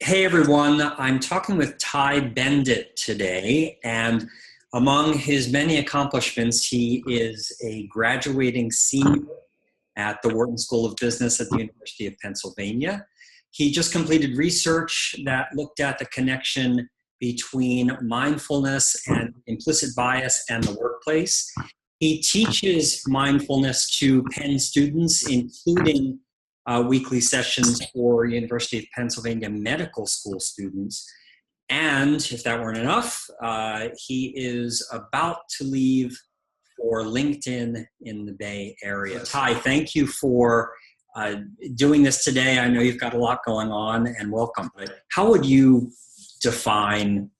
Hey everyone, I'm talking with Ty Bendit today, and among his many accomplishments, he is a graduating senior at the Wharton School of Business at the University of Pennsylvania. He just completed research that looked at the connection between mindfulness and implicit bias and the workplace. He teaches mindfulness to Penn students, including weekly sessions for University of Pennsylvania medical school students. And if that weren't enough, he is about to leave for LinkedIn in the Bay Area. Ty, thank you for doing this today. I know you've got a lot going on, and welcome. How would you define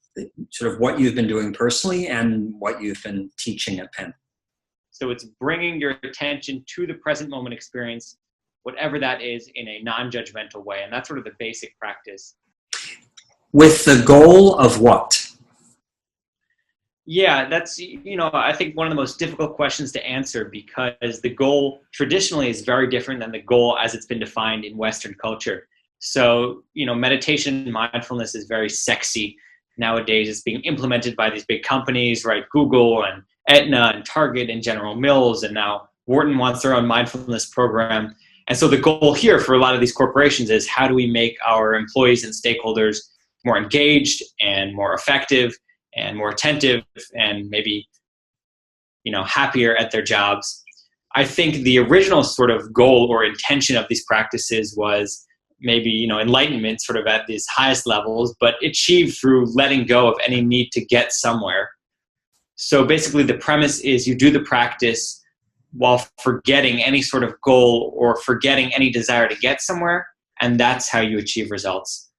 sort of what you've been doing personally and what you've been teaching at Penn? So it's bringing your attention to the present moment experience, whatever that is, in a non-judgmental way. And that's sort of the basic practice. With the goal of what? Yeah, that's, I think one of the most difficult questions to answer, because the goal traditionally is very different than the goal as it's been defined in Western culture. So, meditation and mindfulness is very sexy. Nowadays, it's being implemented by these big companies, right? Google and Aetna and Target and General Mills, and now Wharton wants their own mindfulness program. And so the goal here for a lot of these corporations is, how do we make our employees and stakeholders more engaged and more effective and more attentive and maybe, happier at their jobs? I think the original sort of goal or intention of these practices was maybe, enlightenment sort of at these highest levels, but achieved through letting go of any need to get somewhere. So basically the premise is you do the practice while forgetting any sort of goal or forgetting any desire to get somewhere, and that's how you achieve results.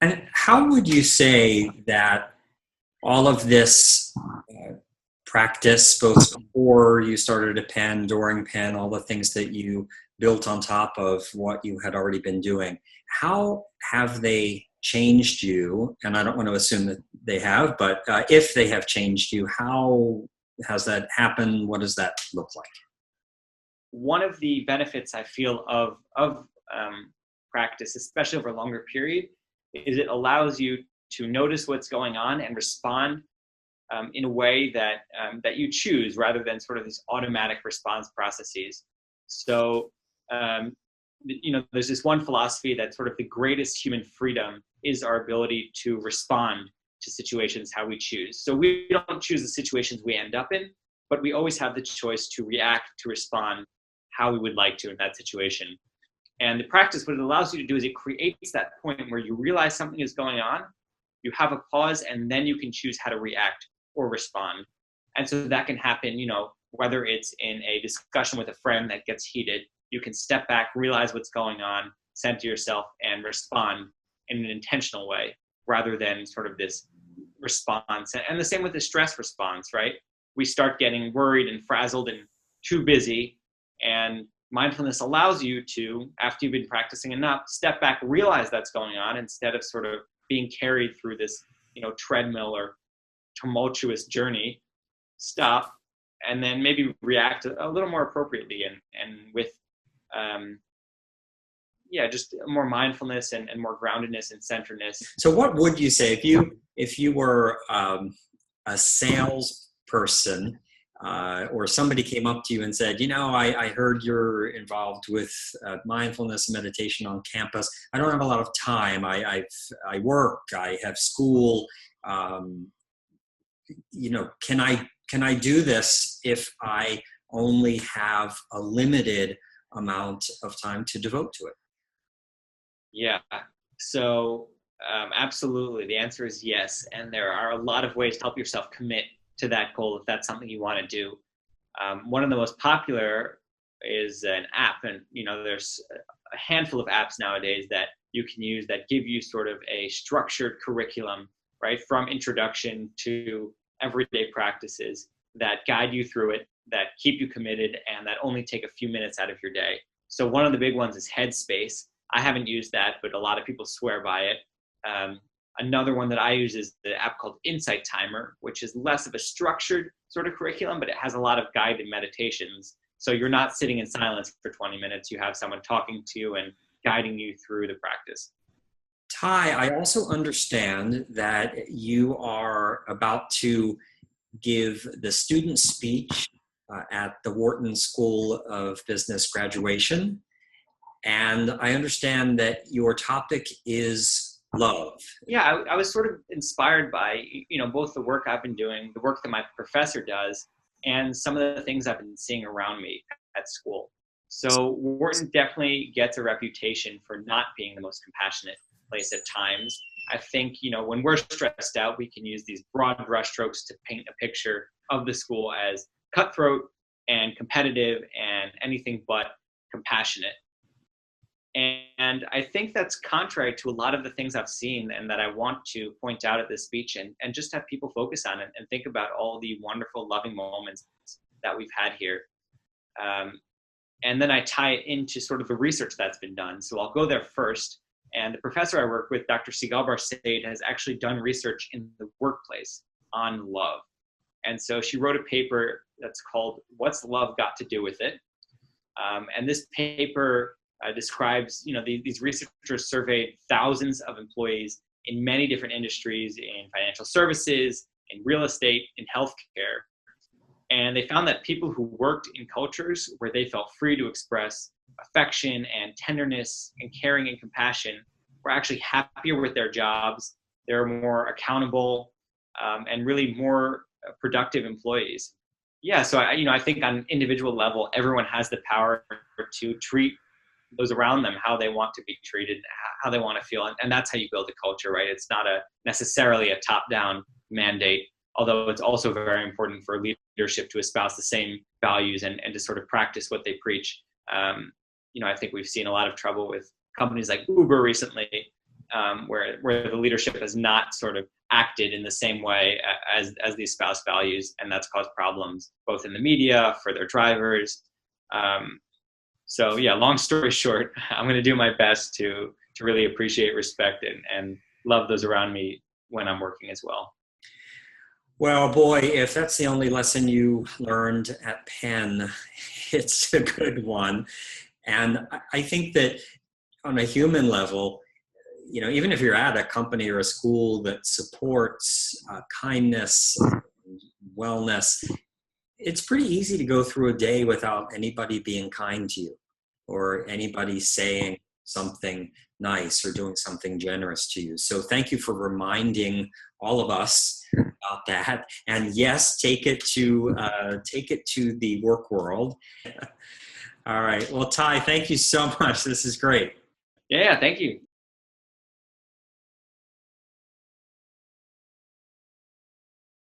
And how would you say that all of this practice, both before you started at Penn, during Penn, all the things that you built on top of what you had already been doing, how have they changed you? And I don't want to assume that they have, but if they have changed you, how has that happened? What does that look like? One of the benefits I feel of practice, especially over a longer period, is it allows you to notice what's going on and respond in a way that that you choose, rather than sort of these automatic response processes. So, there's this one philosophy that sort of the greatest human freedom is our ability to respond to situations how we choose. So we don't choose the situations we end up in, but we always have the choice to react, to respond how we would like to in that situation. And the practice, what it allows you to do is it creates that point where you realize something is going on, you have a pause, and then you can choose how to react or respond. And so that can happen, whether it's in a discussion with a friend that gets heated, you can step back, realize what's going on, center yourself, and respond in an intentional way, rather than sort of this response. And the same with the stress response, right? We start getting worried and frazzled and too busy, and mindfulness allows you to, after you've been practicing enough, step back, realize that's going on, instead of sort of being carried through this, treadmill or tumultuous journey. Stop, and then maybe react a little more appropriately and with just more mindfulness and more groundedness and centeredness. So what would you say if you were a salesperson or somebody came up to you and said, I heard you're involved with mindfulness and meditation on campus. I don't have a lot of time. I work. I have school. Can I do this if I only have a limited amount of time to devote to it? Yeah. So absolutely. The answer is yes. And there are a lot of ways to help yourself commit to that goal if that's something you want to do. One of the most popular is an app, and there's a handful of apps nowadays that you can use that give you sort of a structured curriculum, right, from introduction to everyday practices that guide you through it, that keep you committed, and that only take a few minutes out of your day. So one of the big ones is Headspace. I haven't used that, but a lot of people swear by it. Another one that I use is the app called Insight Timer, which is less of a structured sort of curriculum, but it has a lot of guided meditations. So you're not sitting in silence for 20 minutes. You have someone talking to you and guiding you through the practice. Ty, I also understand that you are about to give the student speech at the Wharton School of Business graduation. And I understand that your topic is love. Yeah, I was sort of inspired by, both the work I've been doing, the work that my professor does, and some of the things I've been seeing around me at school. So Wharton definitely gets a reputation for not being the most compassionate place at times. I think, when we're stressed out, we can use these broad brushstrokes to paint a picture of the school as cutthroat and competitive and anything but compassionate. And I think that's contrary to a lot of the things I've seen and that I want to point out at this speech and just have people focus on it and think about all the wonderful, loving moments that we've had here. And then I tie it into sort of the research that's been done. So I'll go there first. And the professor I work with, Dr. Sigal Bar-Said, has actually done research in the workplace on love. And so she wrote a paper that's called "What's Love Got to Do with It?" And this paper describes, these researchers surveyed thousands of employees in many different industries, in financial services, in real estate, in healthcare. And they found that people who worked in cultures where they felt free to express affection and tenderness and caring and compassion were actually happier with their jobs. They were more accountable and really more productive employees. Yeah, so I think on an individual level, everyone has the power to treat those around them how they want to be treated, how they want to feel, and that's how you build a culture, right? It's not necessarily a top-down mandate, although it's also very important for leadership to espouse the same values and to sort of practice what they preach. I think we've seen a lot of trouble with companies like Uber recently, where the leadership has not sort of acted in the same way as the espoused values, and that's caused problems both in the media, for their drivers. So yeah, long story short, I'm going to do my best to really appreciate, respect, and love those around me when I'm working as well. Well, boy, if that's the only lesson you learned at Penn, it's a good one. And I think that on a human level, even if you're at a company or a school that supports kindness, and wellness, it's pretty easy to go through a day without anybody being kind to you or anybody saying something nice or doing something generous to you. So thank you for reminding all of us about that. And yes, take it to the work world. All right. Well, Ty, thank you so much. This is great. Yeah, thank you.